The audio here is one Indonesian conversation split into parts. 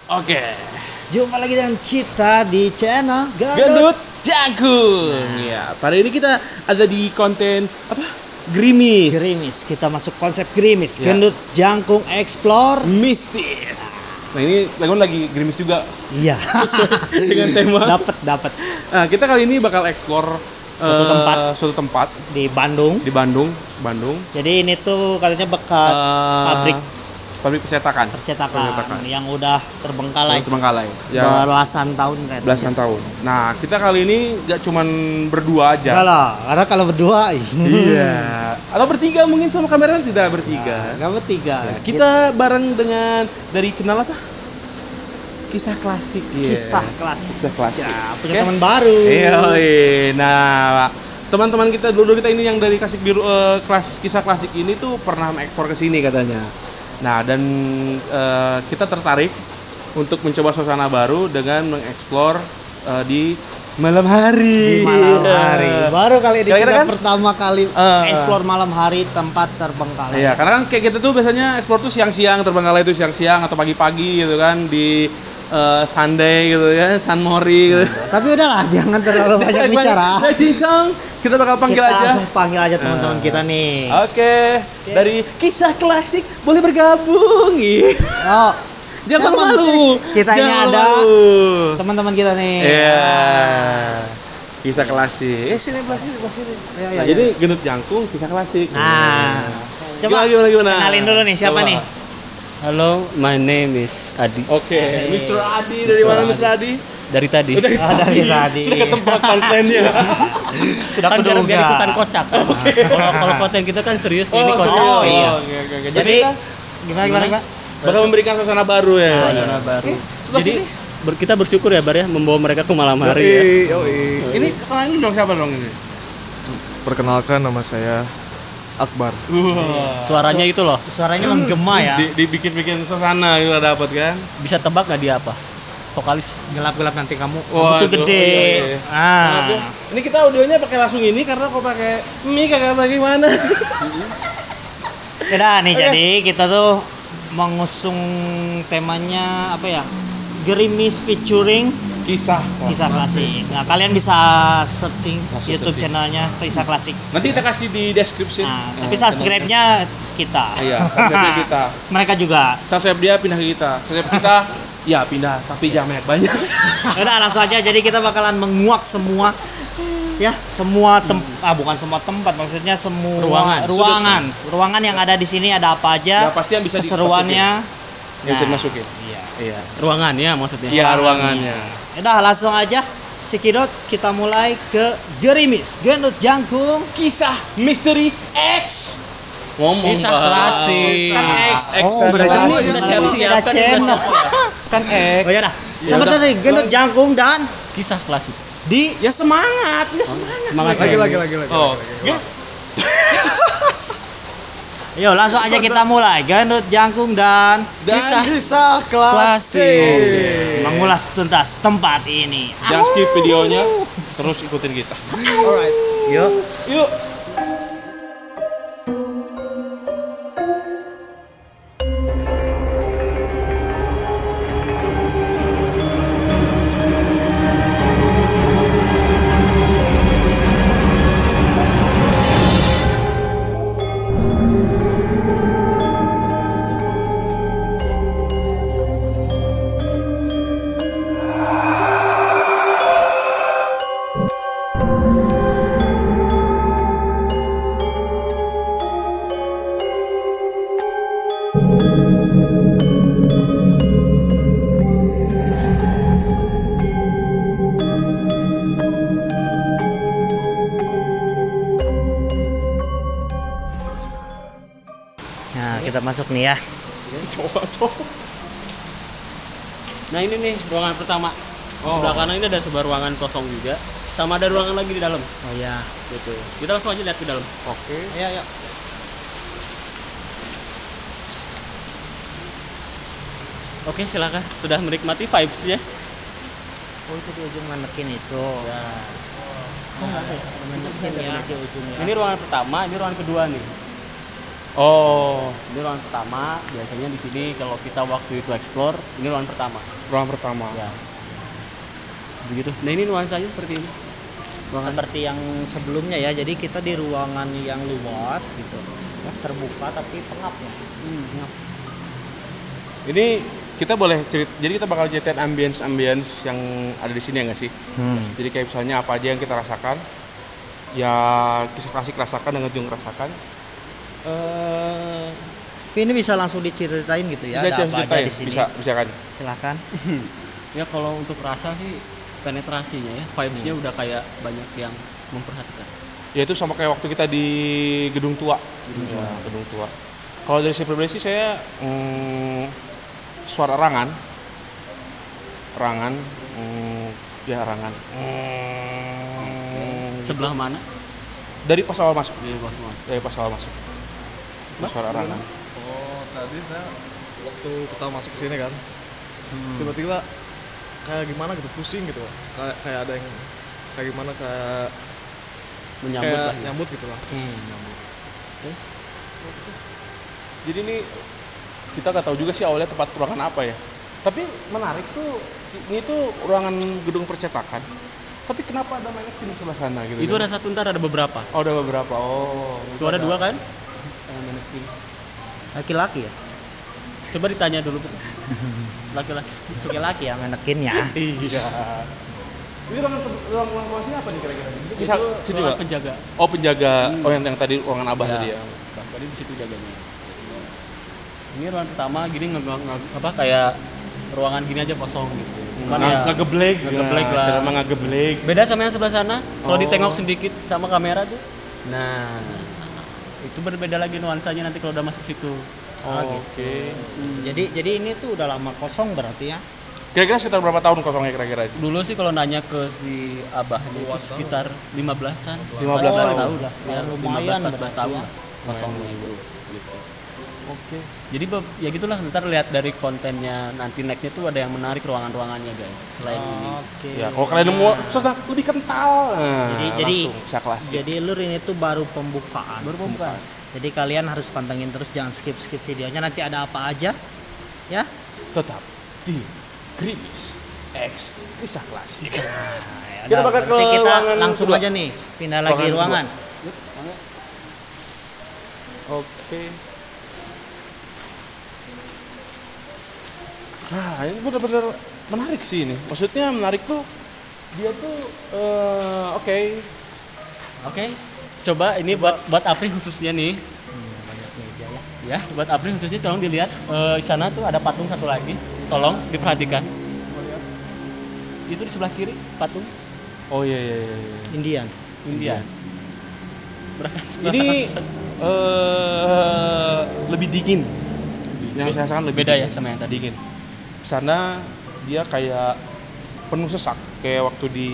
Oke. Jumpa lagi dengan kita di channel Gendut Jangkung. Ya, pada ini kita ada di konten apa? Gerimis. Gerimis. Kita masuk konsep gerimis. Ya. Gendut Jangkung Explore Mistis. Nah, ini lagi gerimis juga Iya. dengan tema. dapat Nah, kita kali ini bakal explore suatu tempat di Bandung. di Bandung. Jadi ini tuh katanya bekas pabrik percetakan percetakan yang udah terbengkalai. ya, Belasan tahun kayaknya. belasan tahun. Nah, kita kali ini gak cuman berdua aja. Enggak lah, karena kalau berdua Iya. Atau bertiga mungkin sama kamera tidak bertiga. Enggak bertiga. Nah, kita bareng dengan dari channel apa? Kisah klasik. Kisah klasik. Ya, punya teman baru. Iya. Nah, teman-teman kita dulu kita ini yang dari Kasik Biru kisah klasik ini tuh pernah mengekspor ke sini katanya. Nah, dan kita tertarik untuk mencoba suasana baru dengan mengeksplor di malam hari. Baru kali ini kita kan? pertama kali eksplor malam hari tempat terbengkalai. Iya, karena kan kayak gitu tuh biasanya eksplor tuh siang-siang, terbengkalai itu siang-siang atau pagi-pagi gitu kan di Sunday gitu ya, San Mori gitu. Tapi udahlah, jangan terlalu banyak bicara. Cincang, kita bakal panggil Kita aja. langsung panggil aja teman-teman kita nih. Oke. Dari kisah klasik boleh bergabung. Oh, Jangan malu. Kita ini Jangan ada malu. teman-teman kita nih. Iya. Kisah klasik. Sini klasik. Iya, Nah, jadi Gendut Jangkung kisah klasik. Nah, coba gimana? kenalin dulu nih siapa Coba. nih? Halo, my name is Adi. Oke, Mr. Adi dari mana Mr. Adi? Dari tadi. Dari tadi. Sudah ketebak kontennya. Sudah Kan biar keduga. ikutan kocak kan. Kalau konten kita kan serius kayak ini kocak. oh, iya. Oke. Jadi kita gimana? bakal memberikan suasana baru ya. Suasana baru. Sebelah Jadi sini. kita bersyukur ya Bar ya membawa mereka ke malam hari ya. Ini kenalin dong siapa dong ini? Perkenalkan, nama saya Akbar. Suaranya itu loh. Suaranya menggema ya. Dibikin suasana kita dapat kan. Bisa tebak nggak dia apa? Vokalis. Gelap-gelap nanti kamu. Waduh, Betul gede. iya. Ah. Ini kita audionya pakai langsung ini karena kok pakai mic kagak bagaimana. Udah nih, jadi kita tuh mengusung temanya apa ya? Gerimis featuring Kisah klasik. Nah, kalian bisa searching YouTube channelnya Kisah Klasik. Nanti kita kasih di deskripsi. Nah, tapi subscribe-nya kita. Iya, subscribe kita. Mereka juga. Subscribe dia pindah ke kita. Subscribe kita ya pindah, tapi jangan banyak. Udah langsung aja, jadi kita bakalan menguak semua ya, bukan semua tempat, maksudnya semua ruangan yang ada di sini ada apa aja. Ya, pasti yang bisa keseruannya yang bisa dimasukin. Iya. Ruangannya maksudnya. Iya, ruangannya. Udah langsung aja Sikidot, kita mulai ke Gerimis Gendut Jangkung Kisah Misteri X. Ngomong Kisah klasik. Kan X. berarti ini Udah siap-siap beda kan, channel. Kan X. Oh ya dah. Ya Sebentar udah. nih, Gendut Jangkung dan Kisah klasik. di Ya semangat. Semangat. Lagi. Oh, Yuk langsung aja kita mulai. Gendut Jangkung dan kisah klasik. mengulas tuntas tempat ini. Jangan skip videonya, terus ikutin kita. Alright. Yuk. Nah, kita masuk nih ya. Coba. Nah ini nih ruangan pertama. Sebelah kanan ini ada sebuah ruangan kosong juga. Sama ada ruangan lagi di dalam. Oh iya. Gitu. Kita langsung aja lihat ke dalam. Oke. Ayo. Oke silakan. Sudah menikmati vibes-nya. Oh, itu di ujung manekin itu. Ya. Oh, enggak ya. Manekin ya. Di ujungnya. Ini ruangan pertama, ini ruangan kedua nih. Oh, Ini ruangan pertama. Biasanya di sini kalau kita waktu itu explore, ini ruangan pertama. ruangan pertama. Ya. Begitu. Nah ini nuansanya seperti ini. Ruangan Seperti yang sebelumnya ya. Jadi kita di ruangan yang luas gitu. Terbuka tapi pengap ya. Pengap. Ini kita boleh jadi kita bakal ceritain ambience yang ada di sini ya nggak sih? Jadi kayak misalnya apa aja yang kita rasakan, ya kisah klasik rasakan dan Ngejung rasakan. Tapi ini bisa langsung diceritain gitu ya. Bisa Ada apa aja ceritain, di sini? bisa kan? Silakan. Ya kalau untuk rasa sih penetrasinya ya, vibes-nya udah kayak banyak yang memperhatikan. Ya itu sama kayak waktu kita di gedung tua. Ya, gedung tua. Kalau dari saya pribadi sih saya suara rangan, ya rangan. Sebelah mana? Dari pas awal masuk. Iya, Bos Mas. Dari pas awal masuk. Suara rangan. Oh, tadi saya waktu kita masuk ke sini kan, tiba-tiba kayak gimana gitu, pusing gitu. Kayak ada yang kayak gimana, kayak Menyambut lah. Ya. nyambut gitu lah. Nyambut. Jadi ini kita nggak tahu juga sih awalnya tempat ruangan apa ya. Tapi menarik tuh, ini tuh ruangan gedung percetakan. Tapi kenapa ada mannequin di sebelah sana gitu? Itu kan? ada satu, ntar ada beberapa. Oh, ada beberapa. Oh, Itu ada dua kan? mannequin. Laki-laki ya. Coba ditanya dulu. Laki-laki. Laki-laki ya manekinnya. Iya. Ini ruang sini apa nih kira-kira? Bisa Itu sini ruangan nggak? penjaga. Oh, penjaga. Oh, yang tadi ruangan abah Ya. tadi ya. Tadi di situ jaganya. Ini ruangan pertama gini apa kayak ruangan gini aja kosong gitu. Cuman ya Ngegeblek lah. Cara ngegeblek. Beda sama yang sebelah sana. Kalau Oh. ditengok sedikit sama kamera tuh. Nah, itu berbeda lagi nuansanya nanti kalau udah masuk situ. Oh, gitu. oke. Jadi ini tuh udah lama kosong berarti ya. Kira-kira sekitar berapa tahun kosongnya kira-kira? Dulu sih kalau nanya ke si abahnya itu sekitar 15-an. 15 tahun. Ya, lumayan 15-14 tahun berarti lah kosongnya itu. Gitu. Oke. Jadi ya gitulah, ntar lihat dari kontennya nanti nextnya tuh ada yang menarik ruangan-ruangannya guys. Selain ini. Oke. Ya, kalau kalian nemu suasana lebih kental. Nah, Jadi langsung bisa klasik. Jadi lur ini tuh baru pembukaan. Pembukaan. Jadi kalian harus pantengin terus, jangan skip videonya, nanti ada apa aja ya. Tetap di Grimis X kisah klasik. Nah, Kita bakal ke berarti kita ruangan langsung kedua. aja nih pindah lagi Ruangan ruangan. Oke. Nah, ini benar-benar menarik sih ini. Maksudnya menarik tuh dia tuh oke. Oke. Coba ini buat Apri khususnya nih. Banyak meja ya. Ya, buat Apri khususnya tolong dilihat di sana tuh ada patung satu lagi. Tolong diperhatikan. Itu di sebelah kiri patung Oh iya. Indian. India. Berasa Ini lebih dingin. Yang saya rasakan lebih beda dingin. ya sama yang tadi. Dingin. Sana dia kayak penuh sesak kayak waktu di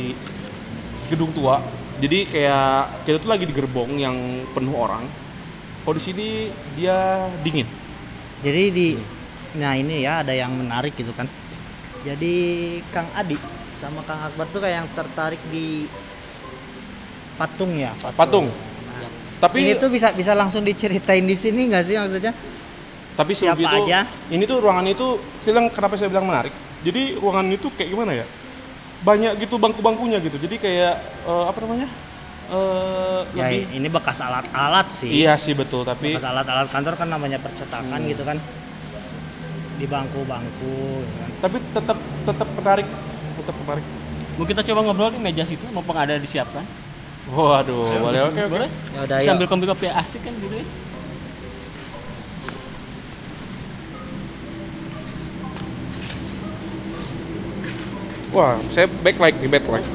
gedung tua. Jadi kayak kita tuh lagi di gerbong yang penuh orang. Kalau di sini dia dingin. Jadi nah ini ya ada yang menarik gitu kan. Jadi Kang Adi sama Kang Akbar tuh kayak yang tertarik di patung ya. Patung. Nah, Tapi ini tuh bisa langsung diceritain di sini nggak sih maksudnya? tapi siapa sebelum itu aja? ini tuh ruangan itu kenapa saya bilang menarik. Jadi ruangan itu kayak gimana ya? Banyak gitu bangku-bangkunya gitu. Jadi kayak apa namanya? Ya Lebih ini bekas alat-alat sih. iya sih betul, tapi Bekas alat-alat kantor kan namanya percetakan gitu kan. Di bangku-bangku gitu kan. tapi tetap menarik. Tetap menarik. Mau kita coba ngobrol di meja situ, mumpung ada disiapkan. Waduh, boleh oke. Boleh? Ya udah yuk. Sambil kopi-kopi asik kan gitu ya. Wah, saya backlight nih, backlight.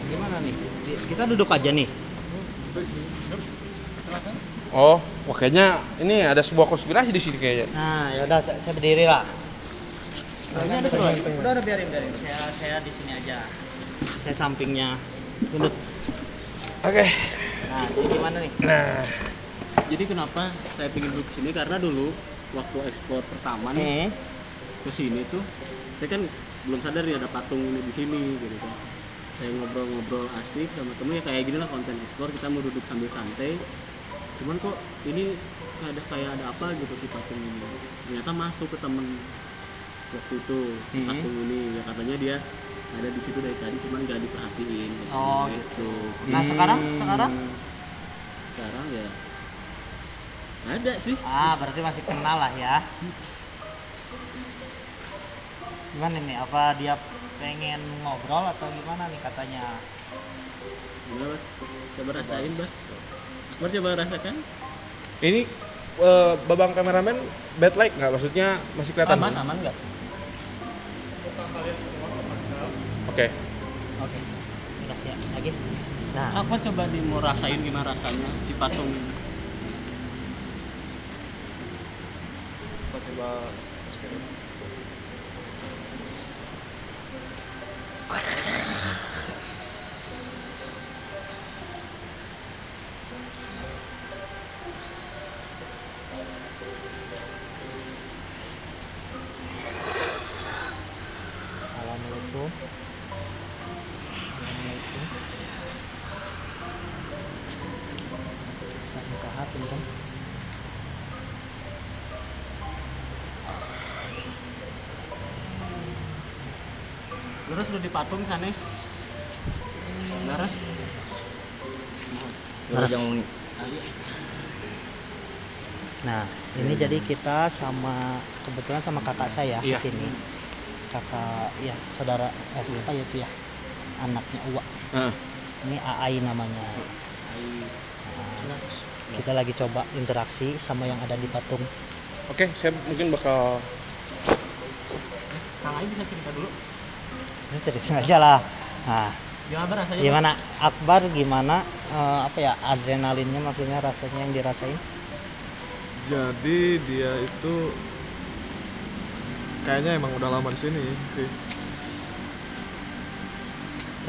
Gimana nih? Kita duduk aja nih. Oh, wah kayaknya ini ada sebuah konspirasi di sini kayaknya. Nah, ya udah saya berdiri lah. Ini ada sebelah. Udah biarin. Saya di sini aja. Saya sampingnya. Tunduk. Oke. Nah, ini gimana nih? Nah, Jadi kenapa saya pengen duduk sini, karena dulu waktu ekspor pertama nih ke sini tuh saya kan belum sadar ya ada patung ini di sini gitu kan. Saya ngobrol-ngobrol asik sama temen ya, kayak gini lah konten ekspor, kita mau duduk sambil santai cuman kok ini kayak ada apa gitu si patung ini. Ternyata masuk ke temen waktu itu si patung ini, ya katanya dia ada di situ dari tadi cuman gak diperhatiin gitu. Nah sekarang Ya ada sih. berarti masih kenal lah ya. Gimana nih, apa dia pengen ngobrol atau gimana nih katanya? Gimana Mas? Coba rasain Bas. Akbar coba rasakan. Ini babang kameramen bad light nggak? Maksudnya masih kelihatan? Aman nggak? Oke. Udah ya lagi. Nah, Apa coba nih mau rasain gimana rasanya si patung ini? Coba Assalamualaikum. Sehat teman. Terus udah dipatung sanes. Laras. Nah, ini jadi kita kebetulan sama kakak saya di Iya. sini. Kakak ya saudara apa ya itu ya? Anaknya Uwa. Ini Aai namanya. Nah, kita lagi coba interaksi sama yang ada di patung. Oke, saya mungkin bakal Kang Ai bisa cerita dulu. Ini cerita aja lah. Nah, Gimana rasanya? gimana Akbar, gimana apa ya adrenalinnya, maksudnya rasanya yang dirasain? jadi dia itu kayaknya emang udah lama di sini sih.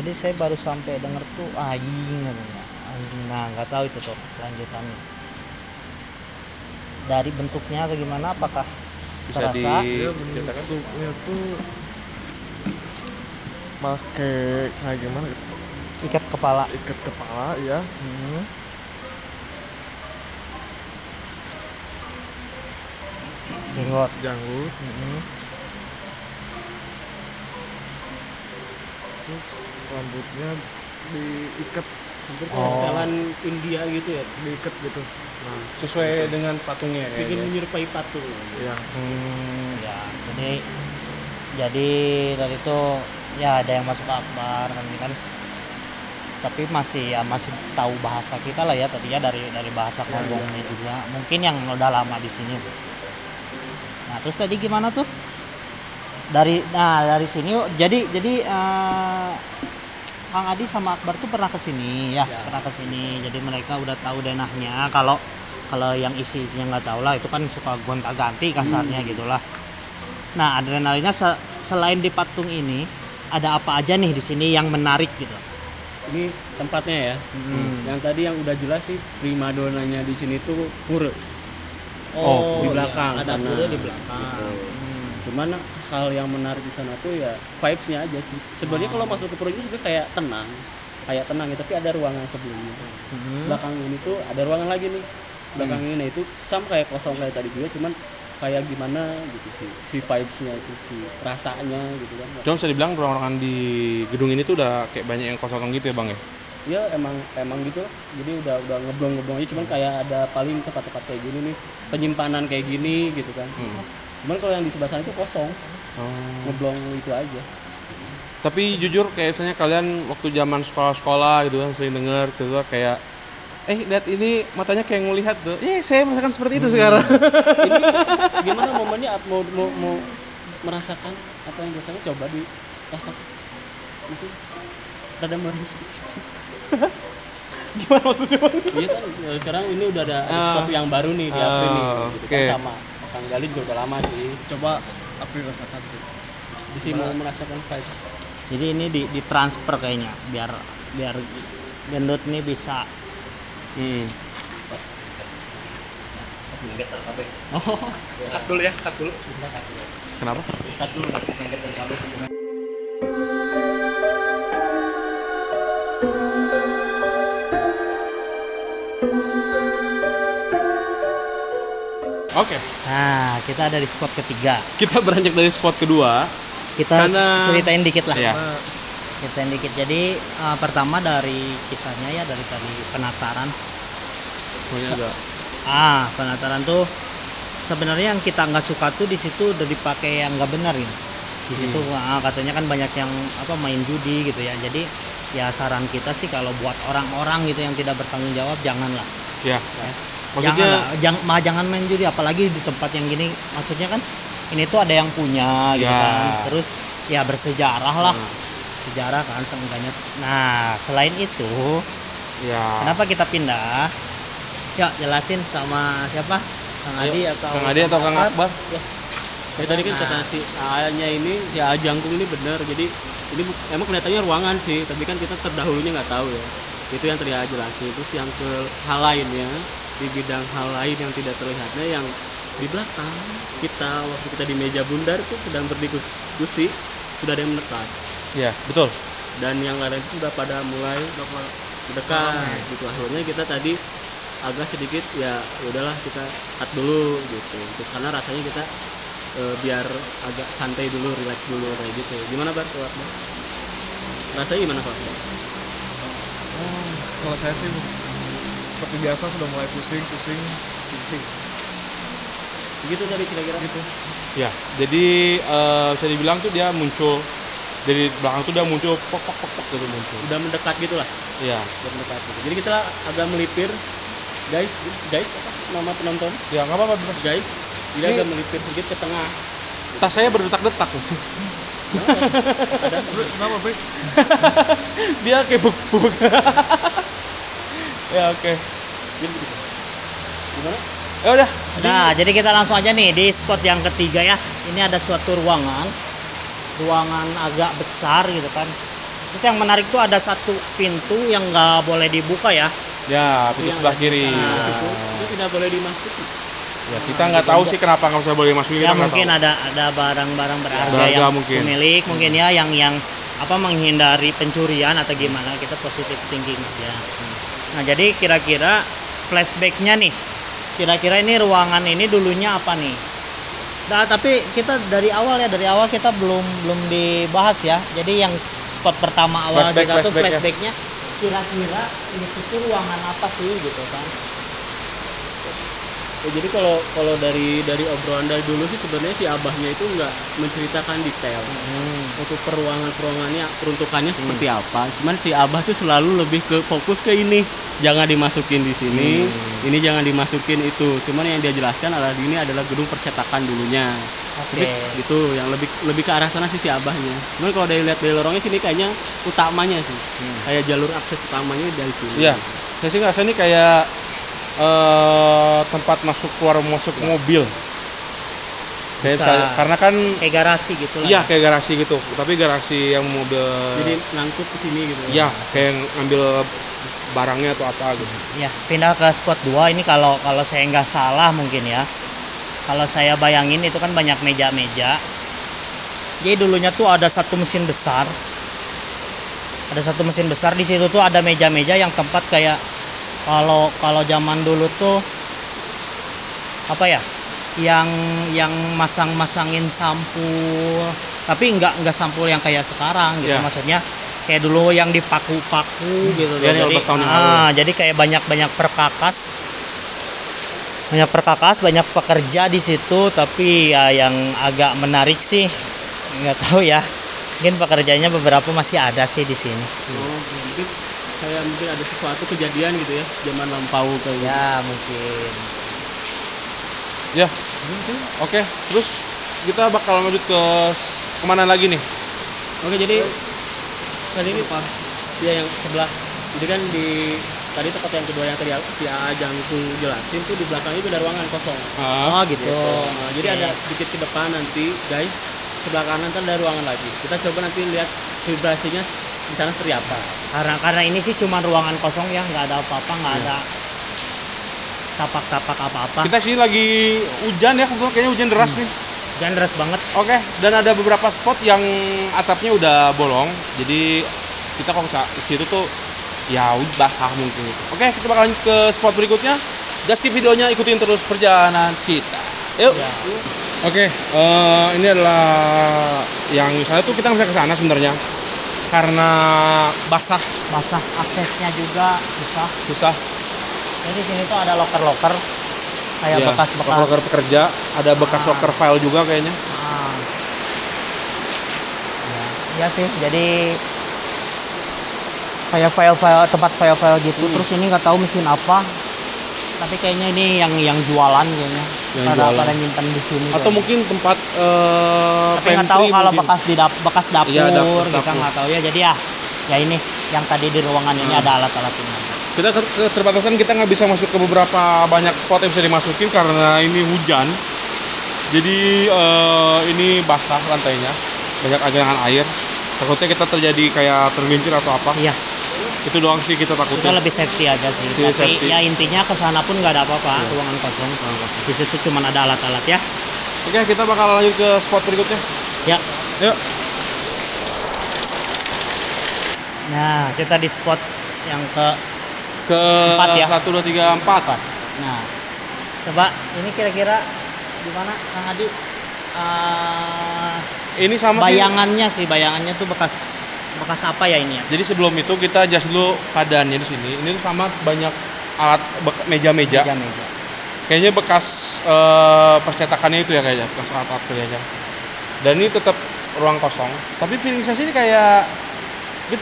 Jadi saya baru sampai denger tuh anjing katanya. Nah, nggak tahu itu tuh kelanjutannya. Dari bentuknya atau gimana, apakah bisa terasa? Dia diceritakan. bentuknya tuh pakai kayak gimana gitu, Ikat kepala. ikat kepala ya. Jenggot. Janggut, Hmm. terus rambutnya diikat, hampir Oh. kayak Setelan India gitu ya. diikat gitu. Nah, sesuai dengan patungnya Bikin kayaknya. menyerupai patung. yang Ya, jadi dari itu ya ada yang masuk Akbar kan, tapi masih tahu bahasa kita lah ya tadinya dari bahasa ngomongnya juga, mungkin yang udah lama di sini. Nah terus tadi gimana tuh dari sini jadi Kang Adi sama Akbar tuh pernah kesini ya, pernah kesini, jadi mereka udah tahu denahnya. Kalau yang isinya nggak tahu lah, itu kan suka gonta-ganti kasarnya gitulah. Nah adrenalinnya selain di patung ini ada apa aja nih di sini yang menarik gitu? Ini tempatnya ya. Yang tadi yang udah jelas sih primadonanya di sini tuh pura. Di belakang ada sana. pura di belakang. Gitu. Cuman hal yang menarik di sana tuh ya vibes-nya aja sih. Sebenarnya kalau masuk ke pura ini sebenarnya kayak tenang ya, tapi ada ruangan sebelumnya. Belakang ini tuh ada ruangan lagi nih. Belakang ini itu sama kayak kosong kayak tadi juga, cuman kayak gimana gitu sih si vibes-nya itu, si rasanya gitu kan. Cuma bisa dibilang ruangan di gedung ini tuh udah kayak banyak yang kosong gitu ya Bang ya? Ya emang gitu, jadi udah ngeblong aja, cuman kayak ada paling tempat-tempat kayak gini nih, penyimpanan kayak gini gitu kan. Cuman kalau yang di sebelah sana itu kosong, ngeblong itu aja. Tapi jujur kayak misalnya kalian waktu zaman sekolah gitu kan sering dengar gitu kayak lihat ini matanya kayak ngelihat tuh. Saya merasakan seperti itu sekarang. Ini gimana momennya mau merasakan apa yang biasanya coba dirasakan itu rada merem sedikit. Gimana maksudnya Bang? Iya kan sekarang ini udah ada sesuatu yang baru nih di April nih gitu kan, oke. sama Kang Gali juga udah lama sih. coba April rasakan tuh. Di sini mau merasakan vibes. Jadi ini ditransfer kayaknya biar gendut ini bisa. Cut dulu ya. Kenapa? Cut dulu. Oke. Nah, kita ada di spot ketiga. Kita beranjak dari spot kedua. Kita Karena- ceritain dikit lah. Iya. Ceritain dikit. Jadi pertama dari kisahnya ya, dari tadi penataran. Penataran tuh sebenarnya yang kita nggak suka tuh di situ udah dipakai yang nggak benar gitu. Di situ katanya kan banyak yang main judi gitu ya. Jadi ya saran kita sih kalau buat orang-orang gitu yang tidak bertanggung jawab, janganlah. Ya. Maksudnya Jangan main judi, apalagi di tempat yang gini. Maksudnya kan ini tuh ada yang punya gitu Ya. kan. Terus ya bersejarah lah. Sejarah kan seenggaknya. Nah, selain itu, ya. kenapa kita pindah? Ya, jelasin sama siapa? Kang Adi atau Kang Adi atau Kang Akbar? Ya tadi kan kata si A-nya ini, si A Jangkung ini benar. Jadi ini emang kelihatannya ruangan sih, tapi kan kita terdahulunya nggak tahu ya. Itu yang tadi A jelasin. Terus yang ke hal lainnya, di bidang hal lain yang tidak terlihatnya, yang di belakang kita waktu kita di meja bundar itu sedang berdiskusi, sudah ada yang mendekat. Ya, betul. Dan yang lain itu sudah pada mulai mendekat gitu. Akhirnya kita tadi agak sedikit ya udahlah kita cut dulu gitu. Karena rasanya kita biar agak santai dulu, relax dulu kayak gitu. Gimana Bar? Rasanya gimana Pak? Kalau saya sih seperti biasa sudah mulai pusing. Begitu tadi kira-kira gitu. Ya, jadi bisa dibilang tuh dia muncul dari belakang tuh dia muncul pok gitu muncul. Udah mendekat gitu lah. Iya. Udah mendekat gitu. Jadi kita agak melipir. Guys, apa nama penonton? Ya, nggak apa-apa, Bro. Guys, dia agak melipir sedikit ke tengah. Tas saya berdetak-detak. Kenapa, Bri? Dia kayak bubuk. Ya, oke. Gimana? Ya udah. Nah, jadi kita langsung aja nih di spot yang ketiga ya. Ini ada suatu ruangan agak besar gitu kan. Terus yang menarik tuh ada satu pintu yang nggak boleh dibuka ya. Ya, pintu sebelah kiri. Itu tidak boleh dimasuki. Ya, kita nggak tahu sih kenapa nggak usah boleh masukin. Ya Kita nggak mungkin tahu. ada barang-barang berharga Berharga yang mungkin. pemilik mungkin ya yang menghindari pencurian atau gimana, kita positif thinking aja. Nah, jadi kira-kira flashbacknya nih. Kira-kira ini ruangan ini dulunya apa nih? Nah, tapi kita dari awal kita belum dibahas ya. Jadi yang spot pertama awal Flashback, kita tuh flashback ya. flashbacknya kira-kira ini tuh ruangan apa sih gitu kan? Ya, jadi kalau dari obrolan dari dulu sih sebenarnya si abahnya itu nggak menceritakan detail untuk peruangannya, peruntukannya seperti apa. Cuman si abah tuh selalu lebih ke fokus ke ini, jangan dimasukin di sini, ini jangan dimasukin itu. Cuman yang dia jelaskan adalah ini adalah gedung percetakan dulunya. Oke. Jadi itu yang lebih ke arah sana sih si abahnya. Cuman kalau dari lihat dari lorongnya sini kayaknya utamanya sih, kayak jalur akses utamanya dari sini. Iya. Saya sih ngerasa ini kayak tempat keluar masuk mobil. Bisa. Karena kan Kayak garasi gitu lah. iya kayak garasi gitu, tapi garasi yang mobil. Jadi nangkut ke sini gitu. Iya, kayak ngambil barangnya atau apa gitu. Ya, pindah ke spot 2 ini kalau saya nggak salah mungkin ya. Kalau saya bayangin itu kan banyak meja-meja. Jadi dulunya tuh ada satu mesin besar. Ada satu mesin besar di situ tuh ada meja-meja yang tempat kayak kalau zaman dulu tuh apa ya? Yang masangin sampul, tapi nggak sampul yang kayak sekarang gitu. Ya. Maksudnya kayak dulu yang dipaku-paku gitu. Ya, yang 15 tahun yang lalu. Jadi kayak banyak perkakas, banyak pekerja di situ. Tapi ya yang agak menarik sih nggak tahu ya, mungkin pekerjanya beberapa masih ada sih di sini. Mungkin ada sesuatu kejadian gitu ya, zaman lampau kayak Ya mungkin. Ya. Oke, terus kita bakal lanjut ke kemana lagi nih? Oke, jadi tadi ini Pak, ya yang sebelah. Jadi kan tadi tempat yang kedua yang tadi si A Jangkung jelasin tuh di belakang itu ada ruangan kosong. Oh gitu. Nah, jadi ada sedikit ke depan nanti, guys. Sebelah kanan kan ada ruangan lagi. Kita coba nanti lihat vibrasinya di sana seperti apa. Karena ini sih cuma ruangan kosong ya, nggak ada apa-apa, nggak ada tapak-tapak apa-apa. Kita sini lagi hujan ya, kayaknya hujan deras nih. Jangan deras banget. Oke, dan ada beberapa spot yang atapnya udah bolong. Jadi kita kalau ke situ tuh ya basah mungkin gitu. Oke, kita bakal lanjut ke spot berikutnya. Gas skip videonya, ikutin terus perjalanan kita. Yuk. Ya. Oke, ini adalah yang saya tuh kita nggak bisa ke sana sebenarnya karena basah, Aksesnya juga susah. jadi sini tuh ada loker kayak Iya, bekas-bekas. loker pekerja, ada bekas loker file juga kayaknya. Ah. Ya, iya sih. Jadi kayak tempat file-file gitu. Terus ini nggak tahu mesin apa. Tapi kayaknya ini yang jualan kayaknya. Yang pada jualan. pada nyimpan di sini. Atau kayaknya. mungkin tempat Tapi nggak tahu pantry kalau mungkin. bekas dapur, Iya, dapur. kita nggak tahu ya. Jadi ya ini yang tadi di ruangan ini ada alat-alat ini. Kita keterbatasan, kita nggak bisa masuk ke beberapa banyak spot yang bisa dimasukin karena ini hujan. Jadi ini basah lantainya, banyak genangan air. Takutnya kita terjadi kayak tergelincir atau apa. Iya. Itu doang sih kita Kita takutnya. lebih safety aja sih. Iya, Tapi safety. ya intinya ke sana pun nggak ada apa-apa, ruangan kosong. Di situ cuma ada alat-alat ya. Oke, kita bakal lanjut ke spot berikutnya. Ya. Yuk. Nah, kita di spot yang ke Ke 4 ya. 1, 2, 3, 4. Nah, coba ini kira-kira di mana Kang Adi? Ini sama sih. Bayangannya tuh bekas apa ya ini ya? Jadi sebelum itu kita adjust dulu keadaannya di sini. Ini tuh sama banyak alat meja-meja. Meja. Kayaknya bekas percetakannya itu ya kayaknya, bekas alat-alat kerjanya. Dan ini tetap ruang kosong. Tapi feeling saya sih ini kayak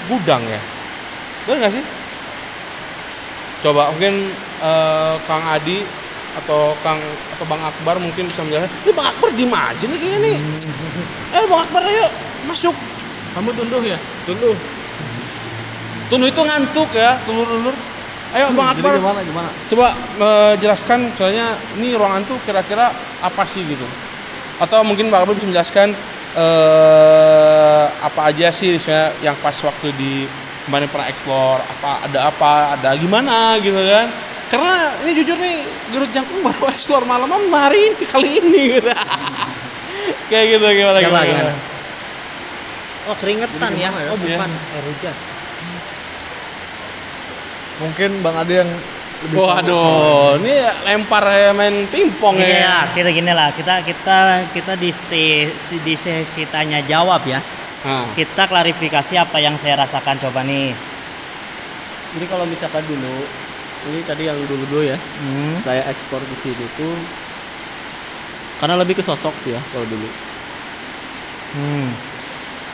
gudang ya. Bener nggak sih? Coba mungkin Kang Adi atau Bang Akbar mungkin bisa menjelaskan. Ini Bang Akbar diem aja nih kayak ini. Bang Akbar ayo masuk. Kamu tunduh ya? Tunduh itu ngantuk ya, telur-telur. Ayo Bang Akbar. Jadi gimana? Coba jelaskan soalnya ini ruangan tuh kira-kira apa sih gitu. Atau mungkin Bang Akbar bisa menjelaskan apa aja sih misalnya yang pas waktu di kemarin pernah explore, ada gimana gitu kan. Karena ini jujur nih Gerut Jangkung baru explore malaman hari ini kali ini gitu. Kayak gitu gimana? Oh, keringetan Jadi ya. gimana ya? Oh, bukan Iya. air hujan. Mungkin Bang Ade yang lebih tahu soal Waduh, ini lempar kayak main pingpong Iya, ya. kita gini lah. Kita di sesi tanya jawab ya. Nah, Kita klarifikasi apa yang saya rasakan coba nih. Jadi kalau misalkan dulu, ini tadi yang dulu ya, saya ekspor di sini tuh karena lebih ke sosok sih ya kalau dulu.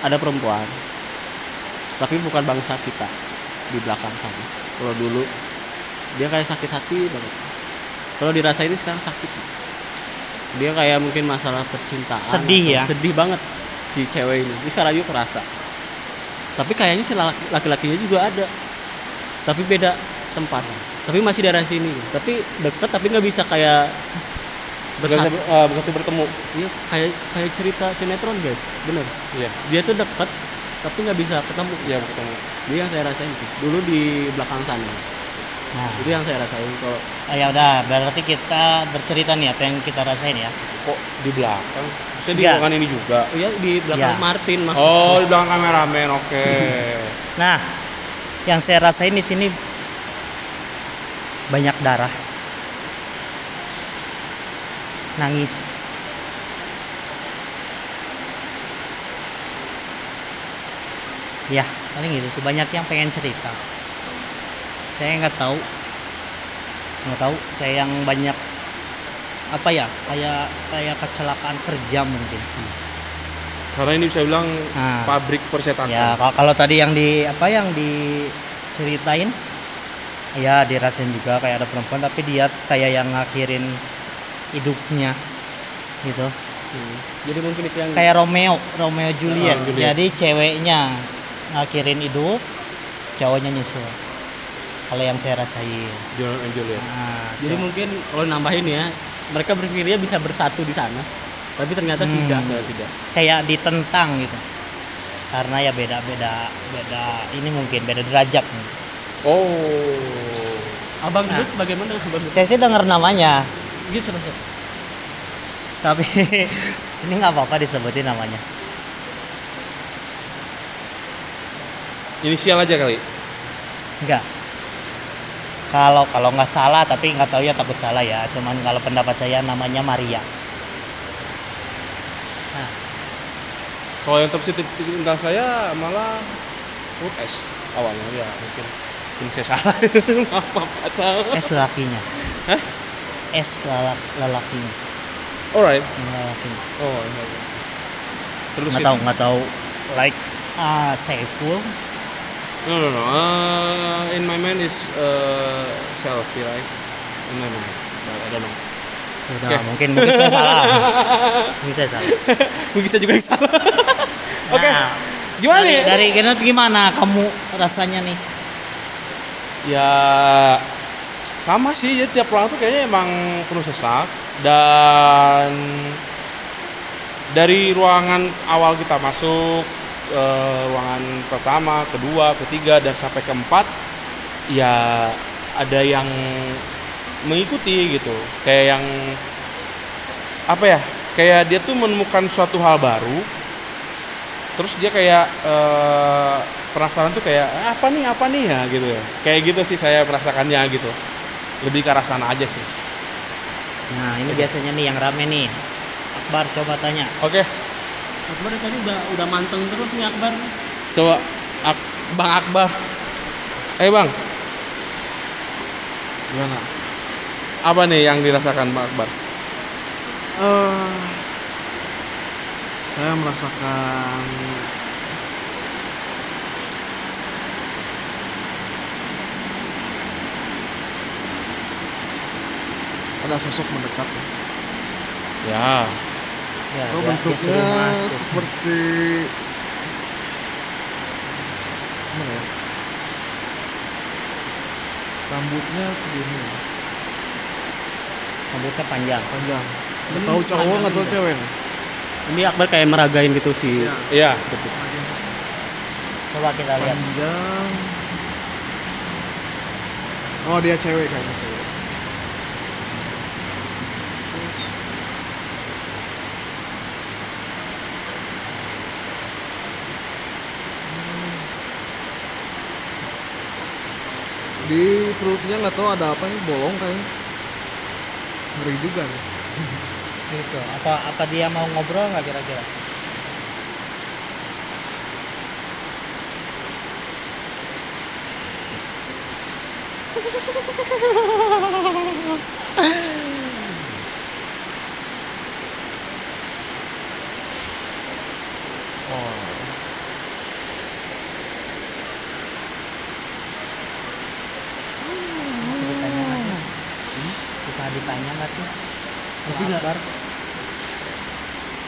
Ada perempuan, tapi bukan bangsa kita di belakang sana. Kalau dulu dia kayak sakit hati banget. Kalau dirasain ini sekarang sakit. Dia kayak mungkin masalah percintaan. Sedih ya? Sedih banget si cewek ini. Ini sekarang juga kerasa. Tapi kayaknya si laki-lakinya juga ada. Tapi beda tempat. Tapi masih daerah sini. Tapi deket tapi nggak bisa kayak bersatu. berarti bertemu. Iya, kayak cerita sinetron guys, bener. Iya. Dia tuh deket tapi nggak bisa ketemu. Iya, bertemu. Dia yang saya rasain tuh. Dulu di belakang sana. Nah, Itu yang saya rasain. Kalau ya udah, berarti kita bercerita nih apa yang kita rasain ya. Kok di belakang? Maksudnya di Enggak. ruangan ini juga. oh ya di belakang Iya. Martin maksudnya. Oh, di belakang kameramen. Oke. Nah, yang saya rasain di sini banyak darah, nangis, ya paling gitu. Sebanyak yang pengen cerita. Saya nggak tahu kayak yang banyak apa ya, kayak kecelakaan kerja mungkin. Karena ini bisa bilang Nah. pabrik percetakan. Ya kalau tadi yang diceritain, ya dirasain juga kayak ada perempuan tapi dia kayak yang ngakhirin hidupnya gitu. Jadi mungkin itu yang Kayak Romeo Juliet. Juliet. Jadi ceweknya ngakhirin hidup, cowoknya nyusul. Kalau yang saya rasain. Jonathan and Juliet. Nah, jadi mungkin kalau nambahin ya, mereka berpikirnya bisa bersatu di sana. Tapi ternyata tidak. kayak ditentang gitu. Karena ya beda ini mungkin beda derajat. Oh. Abang Nah. Dut bagaimana Abang Dut? Saya sih dengar namanya, Gitu sama. tapi ini nggak apa-apa disebutin namanya. Inisial aja kali. Enggak. Kalau nggak salah, tapi nggak tahu ya, takut salah ya. Cuman kalau pendapat saya namanya Maria. Kalau yang terbesit di pikiran saya malah Food S awalnya ya mungkin saya salah. maaf kata. S lelakinya. Hah? S lelakinya. Alright. Lelakinya. Oh iya. Terus Nggak tahu like Saiful. No. In my mind is selfie, right? In my mind. I don't know. Udah, Oke. mungkin saya salah. Mungkin saya salah. Mungkin saya juga yang salah. Oke. Nah, Gimana nih? Dari Genot gimana kamu rasanya nih? Ya sama sih, ya tiap ruangan tuh kayaknya emang penuh sesak. Dan dari ruangan awal kita masuk, ruangan pertama, kedua, ketiga, dan sampai keempat, ya ada yang mengikuti gitu. Kayak yang apa ya, kayak dia tuh menemukan suatu hal baru, terus dia kayak penasaran tuh kayak apa nih ya gitu ya. Kayak gitu sih saya merasakannya gitu, lebih ke arah sana aja sih. Nah ini biasanya nih yang rame nih. Akbar coba tanya. Oke, Akbar tadi udah manteng terus nih Akbar. coba Bang Akbar. Bang, Gimana? apa nih yang dirasakan Bang Akbar? Saya merasakan ada sosok mendekat ya. Ya, Ya, Oh, dia bentuknya suruh masuk. seperti gimana ya? Rambutnya segini ya, Rambutnya panjang. panjang. Nggak tahu cowok nggak tahu cewek nih. Ini Akbar kayak meragain gitu sih. Iya. iya. Bagian sosok Coba kita lihat. panjang. Oh dia cewek kayaknya cewek. Di perutnya nggak tahu ada apa nih, bolong kayaknya. Ngeri juga nih. Gitu. Apa dia mau ngobrol nggak kira-kira? Bisa ditanya nggak sih? Tapi nggak.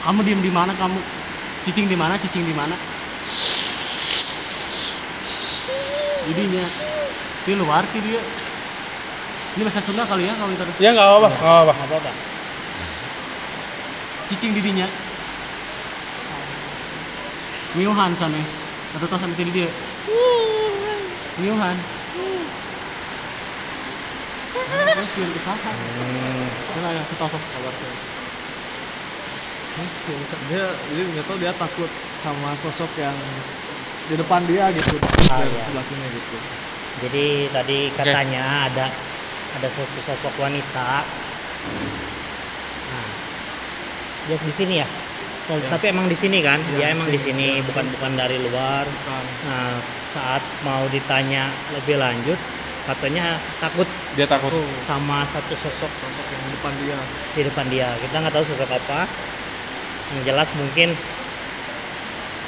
Kamu diem di mana kamu? Cicing di mana? Cicing di mana? Jadinya di luar ki dia. Ini bahasa Sunda kali ya kalau terus. Ya nggak apa-apa, nggak apa-apa. Nggak apa-apa. Cicing di dinya. Miuhan sanes. Atau tos sampai di dia. Miuhan. Terus kieu ke saha? Cenah yang setosos kabar teh. Dia jadi nggak tahu dia takut sama sosok yang di depan dia gitu, Ah, di iya. sebelah sini gitu. Jadi tadi katanya ada satu sosok wanita. Nah, dia di sini ya. Oh, tapi emang di sini kan? Iya, Dia di emang sini. di sini, Iya, di bukan dari luar. Nah, saat mau ditanya lebih lanjut, katanya takut Dia takut. sama satu sosok Sosok yang di depan dia. di depan dia. Kita nggak tahu sosok apa. Yang jelas mungkin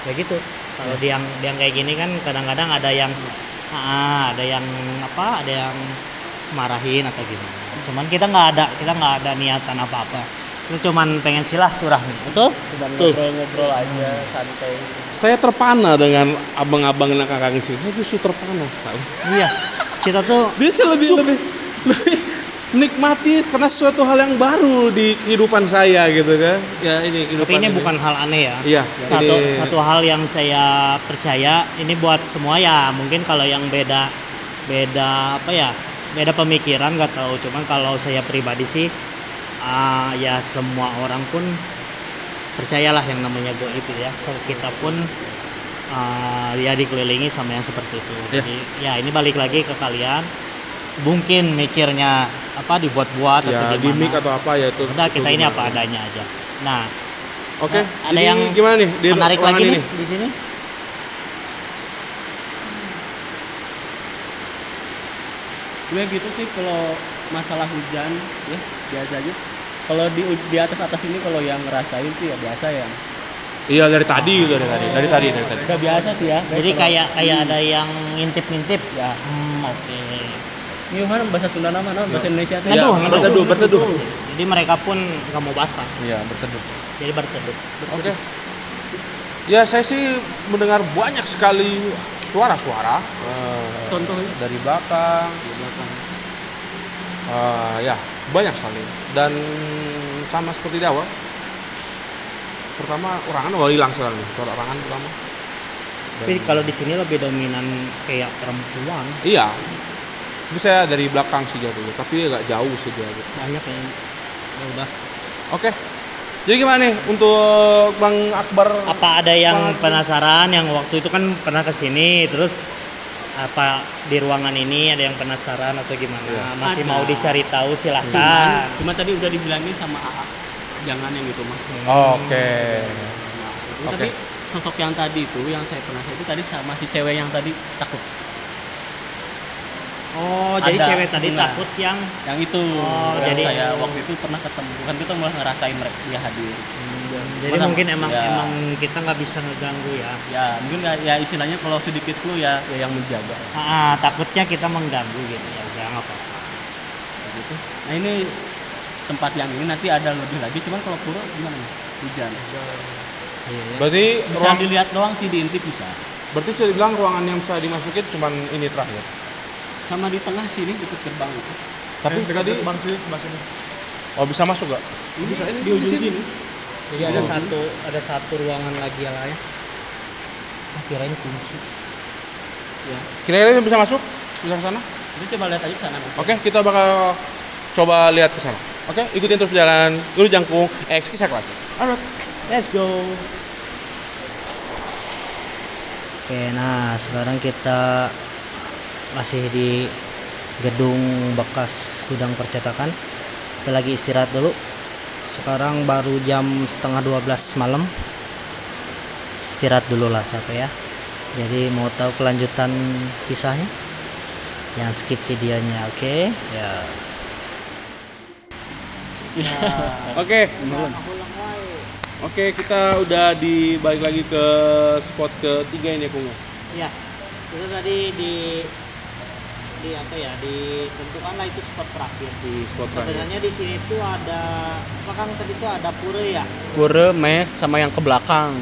ya gitu. Kalau dia yang kayak gini kan kadang-kadang ada yang ada yang marahin atau gimana. Cuman kita nggak ada niatan apa-apa. Kita cuman pengen silaturahmi, betul? Cuma Tuh. ngobrol-ngobrol aja santai. Saya terpana dengan abang-abang dan kakak di sini. Saya justru terpana sekali. Iya. Kita tuh Dia sih lebih menikmati karena suatu hal yang baru di kehidupan saya gitu kan. Ya ini kehidupan. tapi ini bukan hal aneh ya. Iya. Satu hal yang saya percaya ini buat semua ya. Mungkin kalau yang beda pemikiran nggak tahu. Cuman kalau saya pribadi sih ya semua orang pun percayalah yang namanya goib itu ya. So, kita pun ya dikelilingi sama yang seperti itu. Iya. Jadi ya ini balik lagi ke kalian. Mungkin mikirnya dibuat-buat atau ya gimana. gimmick atau apa ya itu. Udah kita itu ini gimana. apa adanya aja. Nah, Oke. Ada Jadi yang gimana nih di menarik ruangan lagi ini? nih di sini. Gue gitu sih kalau masalah hujan ya biasa aja. Kalau di atas ini kalau yang ngerasain sih ya biasa ya. Iya dari tadi gitu dari tadi. Udah biasa sih ya. Jadi kayak ada yang ngintip-ngintip ya. Oke. Ini mana bahasa Sunda nama, bahasa Indonesia tuh. Iya, berteduh. Jadi mereka pun nggak mau basah. Iya, berteduh. Jadi berteduh. Oke. Ya saya sih mendengar banyak sekali suara-suara Contohnya dari belakang. Ya banyak sekali dan sama seperti di awal. Pertama orangan hilang sekarang nih, suara orangan pertama. Tapi kalau di sini lebih dominan kayak perempuan. Iya. Tapi saya dari belakang sih dulu, tapi agak jauh sih dia. Gitu. Banyak yang ya udah. Oke. Jadi gimana nih untuk Bang Akbar? Apa ada yang penasaran yang waktu itu kan pernah ke sini terus apa di ruangan ini ada yang penasaran atau gimana? Iya. Masih Ada. mau dicari tahu silahkan. cuma tadi udah dibilangin sama AA jangan yang gitu mah. Oke. Nah, tapi sosok yang tadi itu yang saya penasaran itu tadi sama si cewek yang tadi takut. Oh, jadi Ada, cewek tadi enggak. takut yang Yang itu Oh, yang jadi- saya waktu itu pernah ketemu kan kita malah ngerasain mereka dia hadir. jadi Mana- mungkin emang ya. emang kita nggak bisa ngeganggu ya. Ya mungkin ya istilahnya kalau sedikit flu ya yang menjaga Takutnya kita mengganggu gitu ya. Udah nggak apa-apa. gitu. Nah ini tempat yang ini nanti ada lebih lagi cuman kalau pura gimana nih? Hujan. Iya, ya. Berarti Bisa dilihat doang sih diintip bisa. berarti bisa dibilang ruangan yang bisa dimasukin cuman ini terakhir. Sama di tengah sini dekat gerbang itu. Tapi dekat tadi gerbang sini sebelah sini. oh bisa masuk gak? Bisa ini Di ujung sini. Jadi ada satu ruangan lagi ya lah ya. Kirain kunci. Ya. Kira-kira bisa masuk? Bisa ke sana? Itu coba lihat aja ke sana. Oke, kita bakal coba lihat ke sana. Oke, ikutin terus perjalanan Guru Jangkung Kisah Klasik. Alright. Let's go. Oke, nah sekarang kita masih di gedung bekas gudang percetakan. Kita lagi istirahat dulu. Sekarang baru jam 11:30 malam. Istirahat dulu lah, capek ya. Jadi mau tahu kelanjutan kisahnya? Yang skip videonya, oke? Ya. Oke. Oke, kita udah balik lagi ke spot ketiga ini ya, Kung. Ya, itu tadi di apa ya, ditentukan lah itu spot terakhir. Di spot terakhir. Sebenarnya di sini tuh ada apa kan tadi tuh ada pura ya. Pura, mes sama yang ke belakang.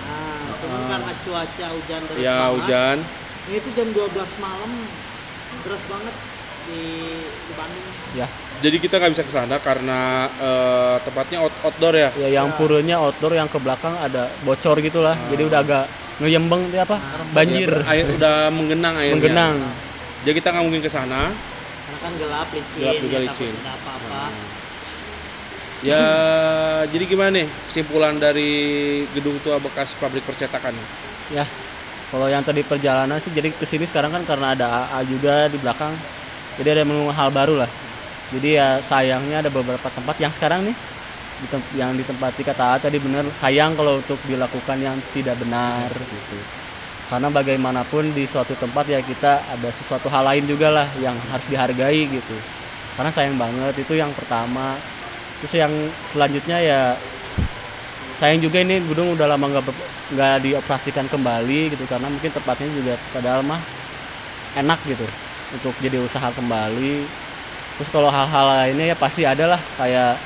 Nah, cuman karena cuaca hujan terus Ya, banget. hujan. Ini tuh jam 12 malam deras banget di Bandung. Ya. Jadi kita nggak bisa ke sana karena tempatnya outdoor ya. Ya yang puranya outdoor, yang ke belakang ada bocor gitulah. Jadi udah agak ngeyembeng dia apa? Banjir. Air udah menggenang airnya. Menggenang. Jadi kita nggak mungkin ke sana. Karena kan gelap licin, Gelap juga ya, licin. takut ada apa-apa. Ya, jadi gimana nih kesimpulan dari gedung tua bekas pabrik percetakan? Ya. Kalau yang tadi perjalanan sih jadi kesini sekarang kan karena ada AA juga di belakang. Jadi ada hal baru lah. Jadi ya sayangnya ada beberapa tempat yang sekarang nih yang ditempati kata A tadi benar, sayang kalau untuk dilakukan yang tidak benar gitu. Karena bagaimanapun di suatu tempat ya kita ada sesuatu hal lain juga lah yang harus dihargai gitu. Karena sayang banget, itu yang pertama. Terus yang selanjutnya ya sayang juga ini gedung udah lama nggak dioperasikan kembali gitu, karena mungkin tempatnya juga padahal mah enak gitu untuk jadi usaha kembali. Terus kalau hal-hal lainnya ya pasti ada lah kayak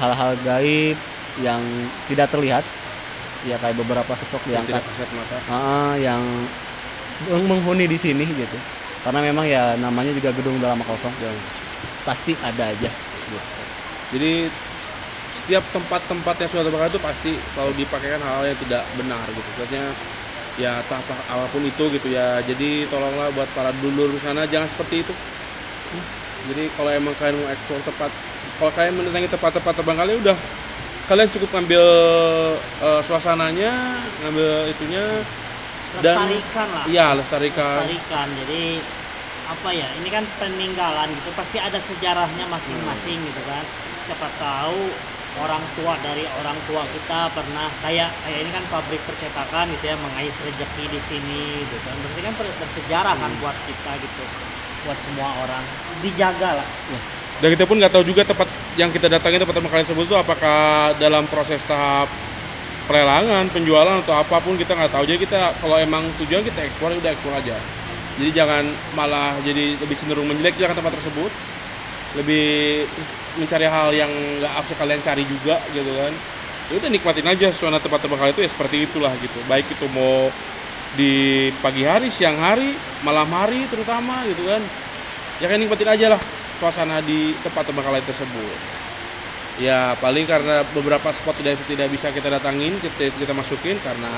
hal-hal gaib yang tidak terlihat ya, kayak beberapa sosok diangkat Tidak kasat mata. yang menghuni di sini gitu, karena memang ya namanya juga gedung udah lama kosong, pasti ada aja gitu. Jadi setiap tempat-tempat yang sudah terbakar itu pasti selalu dipakaikan hal-hal yang tidak benar gitu. Maksudnya ya tahap apapun itu gitu ya. Jadi tolonglah buat para dulur di sana jangan seperti itu. Jadi kalau emang kalian mau eksplor tempat, kalau kalian mendatangi tempat-tempat terbang kalian udah, kalian cukup ngambil suasananya, ngambil itunya, dan Lestarikan lah. iya lestarikan. Jadi apa ya, ini kan peninggalan gitu, pasti ada sejarahnya masing-masing gitu kan. Siapa tahu orang tua kita pernah kayak ini kan pabrik percetakan gitu ya, mengais rezeki di sini gitu kan, berarti kan bersejarah kan buat kita gitu, buat semua orang, dijaga lah. Dan kita pun nggak tahu juga tempat yang kita datangi, tempat kalian sebut itu apakah dalam proses tahap pelelangan, penjualan atau apapun, kita nggak tahu. Jadi kita kalau emang tujuan kita ekspor, udah ekspor aja. Jadi jangan malah jadi lebih cenderung menjelek-jelekan tempat tersebut, lebih mencari hal yang nggak harus kalian cari juga gitu kan. Ya udah nikmatin aja suasana tempat kalian itu ya seperti itulah gitu. Baik itu mau di pagi hari, siang hari, malam hari terutama gitu kan. Ya kan nikmatin aja lah suasana di tempat kalian tersebut. Ya paling karena beberapa spot tidak bisa kita datangin, kita masukin karena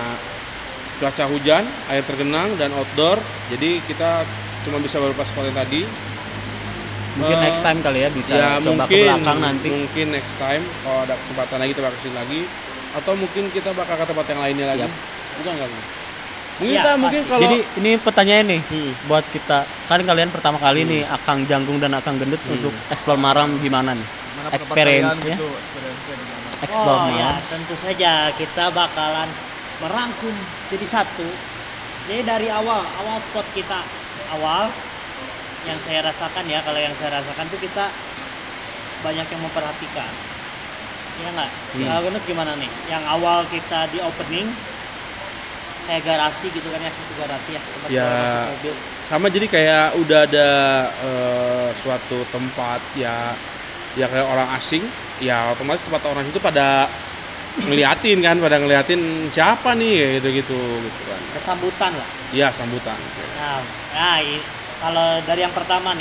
cuaca hujan, air tergenang dan outdoor. Jadi kita cuma bisa beberapa spot yang tadi. Mungkin next time kali ya bisa ya, coba mungkin, ke belakang nanti. Mungkin next time kalau ada kesempatan lagi kita bakal kesini lagi, atau mungkin kita bakal ke tempat yang lainnya lagi. Yap. Bukan nggak? Mungkin Ya, kita mungkin kalau Jadi ini pertanyaan nih buat kita, kan kalian pertama kali nih Akang Janggung dan Akang Gendut untuk explore Maram gimana nih? Mana pendapat Experience-nya? kalian gitu, experience-nya gimana? Explore Oh ya, Maram. tentu saja kita bakalan merangkum jadi satu. Jadi dari awal spot kita awal yang saya rasakan ya, kalau yang saya rasakan tuh kita banyak yang memperhatikan. Ya nggak? Kalau Gendut gimana nih? Yang awal kita di opening kayak garasi gitu kan ya, itu garasi ya, tempat Ya. masuk mobil. sama, jadi kayak udah ada suatu tempat ya kayak orang asing, ya otomatis tempat orang itu pada ngeliatin siapa nih gitu kan. Kesambutan lah. Ya sambutan. Kalau dari yang pertama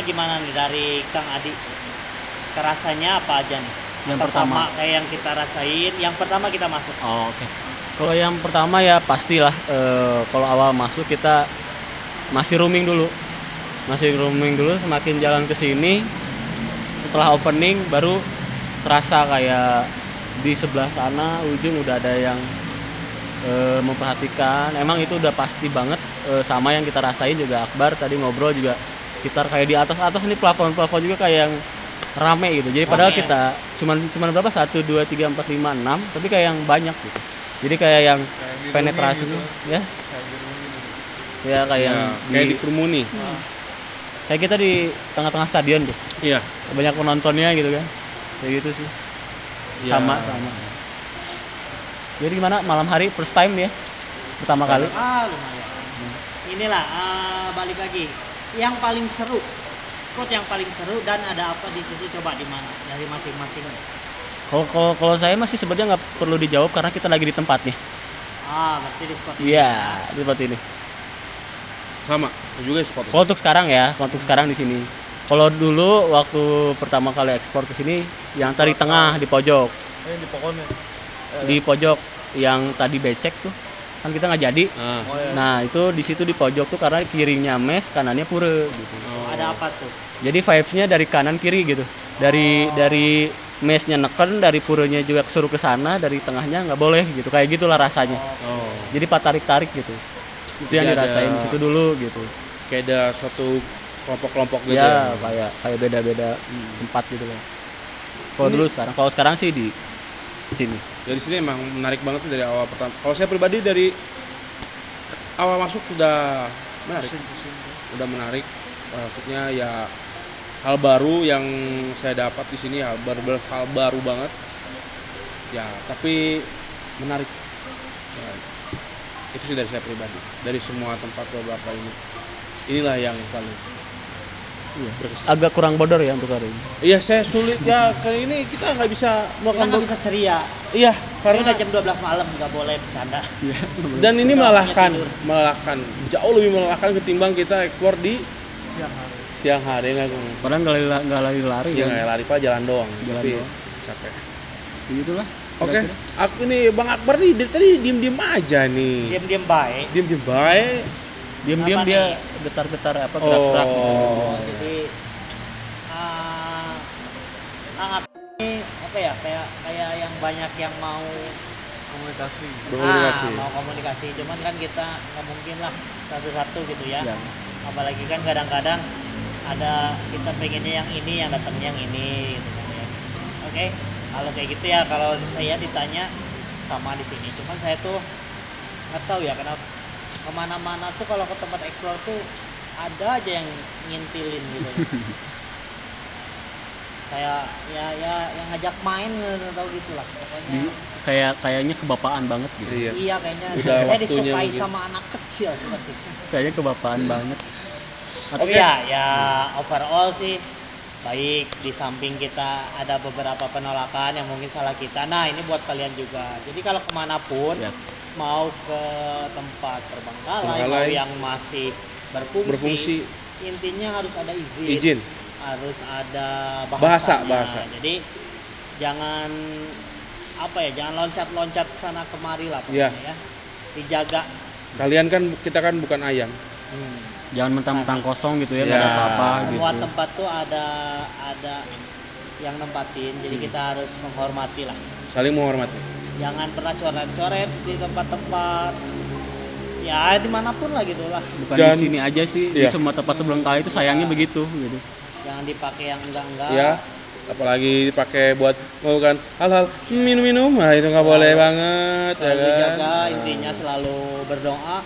gimana nih dari Kang Adi? Kerasanya apa aja nih? Yang Apa pertama. sama kayak yang kita rasain, yang pertama kita masuk. Oh, oke. Kalau yang pertama ya pastilah kalau awal masuk kita masih roaming dulu. Semakin jalan ke sini setelah opening baru terasa kayak di sebelah sana ujung udah ada yang memperhatikan. Emang itu udah pasti banget sama yang kita rasain juga. Akbar tadi ngobrol juga sekitar kayak di atas nih plafon juga kayak yang rame gitu. Jadi padahal Rame. kita cuman berapa 1 2 3 4 5 6 tapi kayak yang banyak gitu. Jadi kayak yang Kayak penetrasinya gitu. ya. Kayak dirumungin gitu. Ya kayak yang Kayak di kerumuni. kayak kita di tengah-tengah stadion tuh. Iya. Banyak penontonnya gitu kan. Kayak gitu sih. Ya. Sama. Jadi gimana malam hari first time ya? Pertama kali. Lumayan. Inilah balik lagi. Yang paling seru, spot yang paling seru dan ada apa di situ, coba di mana dari masing-masing. Kalau saya masih sebenarnya nggak perlu dijawab karena kita lagi di tempatnya. Berarti di spot ini. Iya, di tempat ini. Sama juga spot. Kalau untuk sekarang ya, di sini. Kalau dulu waktu pertama kali ekspor ke sini yang tadi tengah di pojok. Ini di pokoknya. Di pojok yang tadi becek tuh. Kan kita nggak jadi. Nah, Oh ya. Nah, itu di situ di pojok tuh karena kirinya mes, kanannya pura gitu. Ada apa tuh? Jadi vibes-nya dari kanan kiri gitu. Dari mesnya neken, dari puranya juga kesuruh ke sana, dari tengahnya nggak boleh gitu. Kayak gitulah rasanya. oh, Jadi tarik gitu. Itu yang Jadi ada- dirasain di situ dulu gitu. kayak ada suatu kelompok-kelompok gitu. Ya, kayak beda-beda tempat gitu loh. Kalau dulu kalau sekarang sih di sini. Dari sini emang menarik banget sih dari awal pertama. Kalau saya pribadi dari awal masuk sudah menarik. Pusing. Udah menarik. Maksudnya ya hal baru yang saya dapat di sini, hal baru banget. Ya, tapi menarik. Ya, itu sih dari saya pribadi. Dari semua tempat beberapa ini. Inilah yang paling berkesan. Agak kurang bodor ya untuk hari ini. Iya, saya sulit ya. Kali ini kita nggak bisa Kita melakukan nggak bisa ceria. Iya, Karena karena udah jam 12 malam nggak boleh bercanda. dan ini Udah melelahkan, waktunya jauh lebih melelahkan ketimbang kita ekspor di Siang hari. siang hari nggak Padahal nggak lari-lari ya kan. nggak lari pak, jalan doang, Jalan tapi doang. capek. Begitulah. Oke, aku nih Bang Akbar nih dari tadi diem aja nih, Diam-diam baik. diem baik. Diam-diam Apa dia nih? getar-getar gerak-gerak gitu. Jadi sangat ini apa ya, kayak yang banyak yang mau Komunikasi. Komunikasi. mau komunikasi, cuman kan kita nggak mungkin lah satu-satu gitu ya. Ya. Apalagi kan kadang-kadang ada kita pengennya yang ini, yang datangnya yang ini gitu kan ya. Oke, Kalau kayak gitu ya, kalau saya ditanya sama di sini, cuman saya tuh nggak tahu ya kenapa kemana-mana tuh kalau ke tempat explore tuh ada aja yang ngintilin gitu. Kayak ya yang ngajak main nggak tahu gitulah pokoknya. Kayaknya kebapaan banget gitu. Iya kayaknya Udah saya waktunya disukai mungkin. sama anak kecil seperti itu. Kayaknya kebapaan banget. Tapi ya overall sih baik. Di samping kita ada beberapa penolakan yang mungkin salah kita. Nah ini buat kalian juga. Jadi kalau kemanapun Ya. mau ke tempat terbengkalai, mau Terbengkalai. yang masih berfungsi, intinya harus ada Izin. harus ada Bahasa. bahasanya. Jadi jangan jangan loncat-loncat sana kemari lah Iya. pokoknya ya. Dijaga. Kalian kan, kita kan bukan ayam. Jangan mentang-mentang kosong gitu ya, Ya. nggak ada apa-apa gitu. Semua tempat tuh ada yang nempatin, jadi kita harus menghormati lah. Saling menghormati. Jangan pernah coret-coret di tempat-tempat ya dimanapun lah gitu lah. Bukan Dan- di sini aja sih, Iya. di semua tempat seblengkalai itu sayangnya begitu gitu. Jangan dipakai yang enggak-enggak. Ya, apalagi dipakai buat mau kan hal-hal minum-minum, nah itu nggak boleh banget ya Selalu kan. dijaga, intinya selalu berdoa.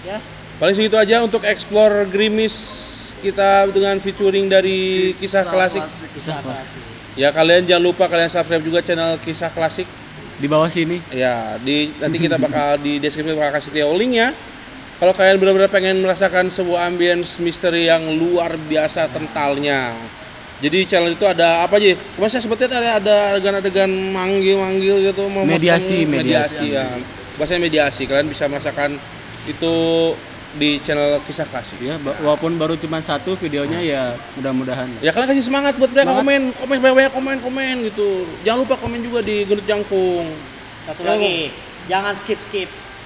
Ya, Paling segitu aja untuk explore Grimis kita dengan featuring dari kisah klasik. kisah klasik. Ya kalian jangan lupa kalian subscribe juga channel kisah klasik. Di bawah sini. Ya, nanti kita bakal di deskripsi bakal kasih tahu linknya. Kalau kalian benar-benar pengen merasakan sebuah ambience misteri yang luar biasa kentalnya. Jadi channel itu ada apa aja? Kemarin saya sebutnya ada adegan-adegan manggil-manggil gitu, Mediasi. ya. Bahasanya mediasi. Kalian bisa merasakan itu di channel kisah klasik. Ya, walaupun baru cuma satu videonya ya mudah-mudahan. Ya kalian kasih semangat buat mereka, Semangat. komen banyak-banyak komen gitu. Jangan lupa komen juga di Gendut Jangkung. Satu Ya, lagi, jangan skip.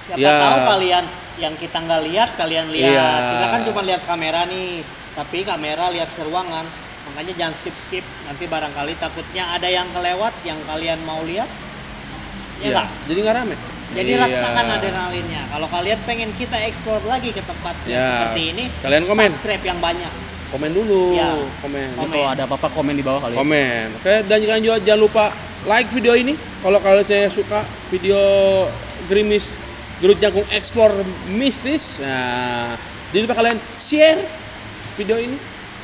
Siapa Ya. tahu kalian yang kita nggak lihat, kalian lihat. Iya. Kita kan cuma lihat kamera nih, tapi kamera lihat ke ruangan. Makanya jangan skip. Nanti barangkali takutnya ada yang kelewat yang kalian mau lihat. Ya nggak? Jadi nggak rame. Jadi Iya. rasakan adrenalinnya. Kalau kalian pengen kita explore lagi ke tempat yang Ya. seperti ini, Kalian komen. subscribe yang banyak. Komen dulu. Ya. Komen. Ya, kalau ada apa-apa komen di bawah kali. Komen. Oke, dan jangan lupa like video ini. Kalau kalian suka video Grimis Gendut Jangkung Explore Mistis. Nah, jadi lupa kalian share video ini.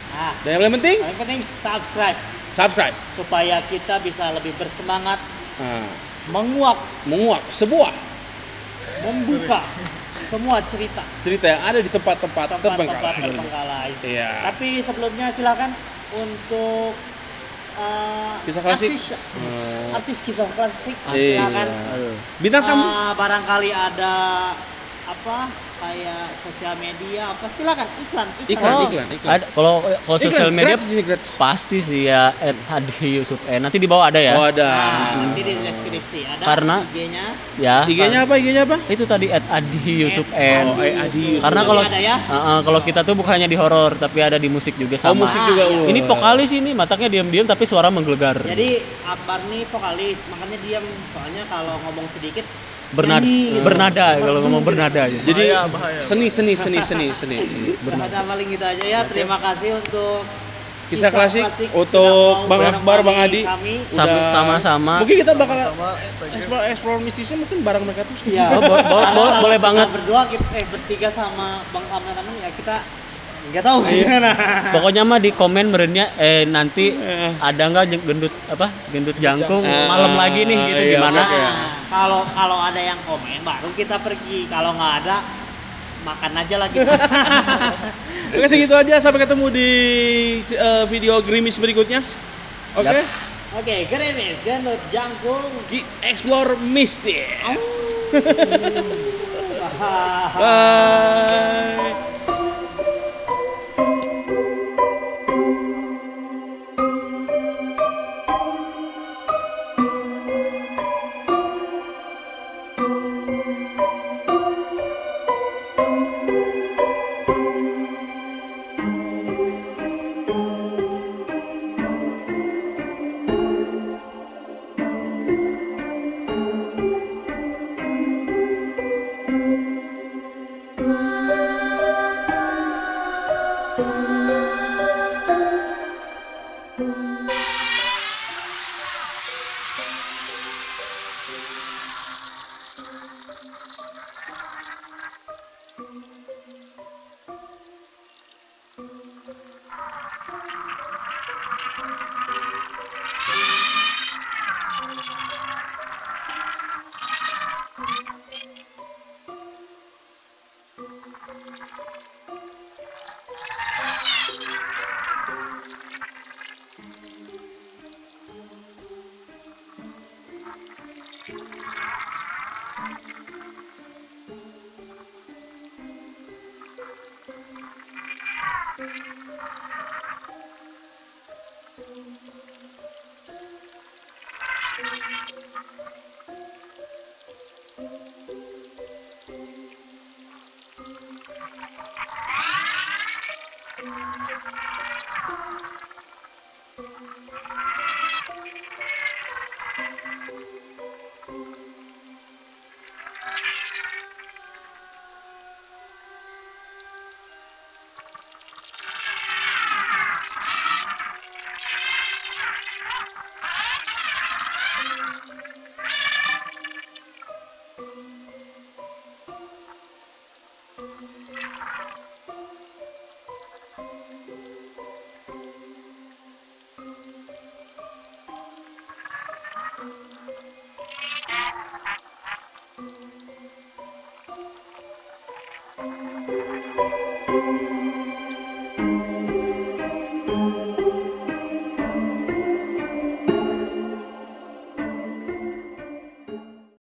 Nah, Dan yang paling penting, paling penting subscribe subscribe. supaya kita bisa lebih bersemangat Nah, menguak, sebuah membuka semua cerita cerita yang ada di tempat-tempat tempat-tempat terbengkalai. terbengkalai. Iya. Tapi sebelumnya silakan untuk Kisah klasik. artis kisah klasik Iya. silakan. Bintang tamu. Barangkali ada kayak sosial media silakan iklan. Ada kalau sosial media gratis ini, gratis. pasti sih ya @hadi Yusuf Nanti di bawah ada ya. Oh, ada. Nanti di deskripsi ada Karena- IG-nya. Ya. IG-nya apa? Itu tadi @adi Yusuf Oh, Adi Yusuf. Karena kalau Ada ya? kalau kita tuh bukan hanya di horor tapi ada di musik juga sama. musik juga. Ini vokalis ini mataknya diam-diam tapi suara menggelegar. Jadi Akbar nih vokalis, makanya diam soalnya kalau ngomong sedikit Bernada, bernada kalau ngomong bernada aja. Jadi bahaya. seni. Ada paling gitu aja ya. Terima kasih untuk Kisah klasik sudah untuk mau Bang Akbar, Bang menemani Adi. kami. Udah- Sama-sama. Mungkin kita bakal Sama thank you. explore mistisnya mungkin bareng mereka tuh. Iya. Oh, boleh Kita banget. berdua bertiga sama Bang kameramen ya kita nggak tahu gimana. Pokoknya mah di komen merenya nanti ada nggak gendut jangkung malam lagi nih gitu Iya, gimana? oke. Kalau ada yang komen baru kita pergi. Kalau nggak ada makan aja lagi. Oke, segitu aja, sampai ketemu di video Grimis berikutnya. Oke. Yap. Oke, Grimis Gendut Jangkung. Explore Mistis. Hahaha. Bye. Wow.